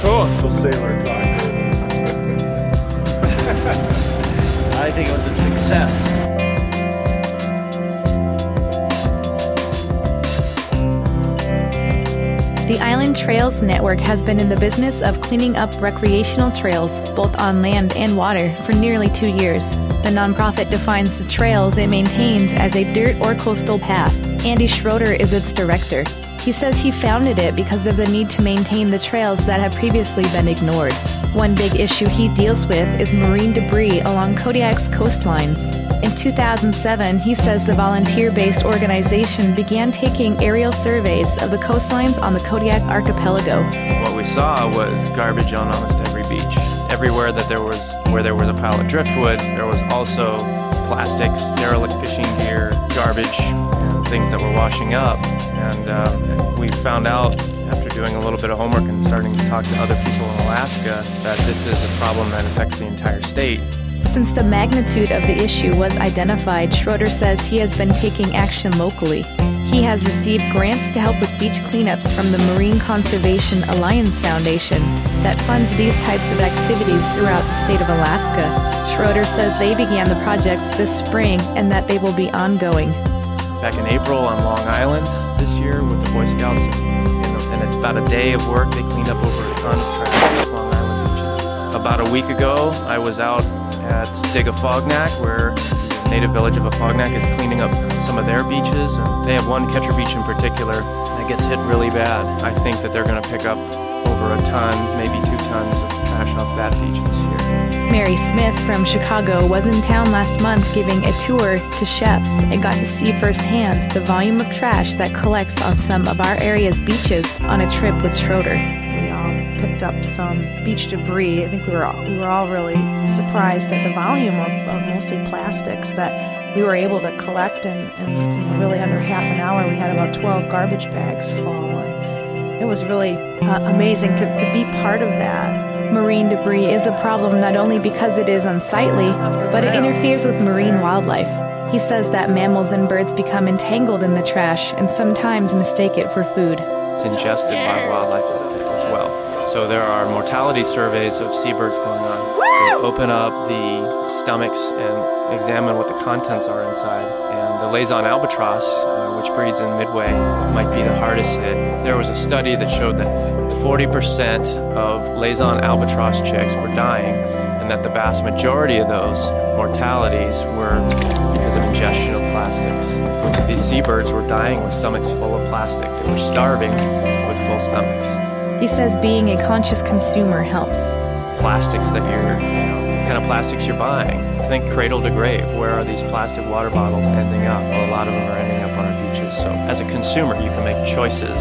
Oh, sailor cocktail. I think it was a success. The Island Trails Network has been in the business of cleaning up recreational trails, both on land and water, for nearly 2 years. The nonprofit defines the trails it maintains as a dirt or coastal path. Andy Schroeder is its director. He says he founded it because of the need to maintain the trails that have previously been ignored. One big issue he deals with is marine debris along Kodiak's coastlines. In 2007, he says the volunteer-based organization began taking aerial surveys of the coastlines on the Kodiak archipelago. What we saw was garbage on almost every beach. Everywhere that there was a pile of driftwood, there was also plastics, derelict fishing gear, garbage, and things that were washing up. And we found out after doing a little bit of homework and starting to talk to other people in Alaska that this is a problem that affects the entire state. Since the magnitude of the issue was identified, Schroeder says he has been taking action locally. He has received grants to help with beach cleanups from the Marine Conservation Alliance Foundation that funds these types of activities throughout the state of Alaska. Schroeder says they began the projects this spring and that they will be ongoing. Back in April on Long Island this year with the Boy Scouts, in about a day of work, they cleaned up over a ton of trash on Long Island beaches. About a week ago, I was out at Stig-a-Fognak, where the native village of Afognak is cleaning up some of their beaches, and they have one catcher beach in particular that gets hit really bad. I think that they're going to pick up over a ton, maybe 2 tons of trash off that beach this year. Mary Smith from Chicago was in town last month giving a tour to chefs and got to see firsthand the volume of trash that collects on some of our area's beaches on a trip with Schroeder. We all picked up some beach debris. I think we were all really surprised at the volume of mostly plastics that we were able to collect, and really under half an hour we had about 12 garbage bags full. And it was really amazing to be part of that. Marine debris is a problem not only because it is unsightly, but it interferes with marine wildlife. He says that mammals and birds become entangled in the trash and sometimes mistake it for food. It's ingested by wildlife as well. So there are mortality surveys of seabirds going on. They open up the stomachs and examine what the contents are inside. And the Laysan albatross, which breeds in Midway, might be the hardest hit. There was a study that showed that 40% of Laysan albatross chicks were dying, and that the vast majority of those mortalities were because of ingestion of plastics. These seabirds were dying with stomachs full of plastic. They were starving with full stomachs. He says being a conscious consumer helps. Plastics that what kind of plastics you're buying. Think cradle to grave. Where are these plastic water bottles ending up? Well, a lot of them are ending up on our beaches. So as a consumer, you can make choices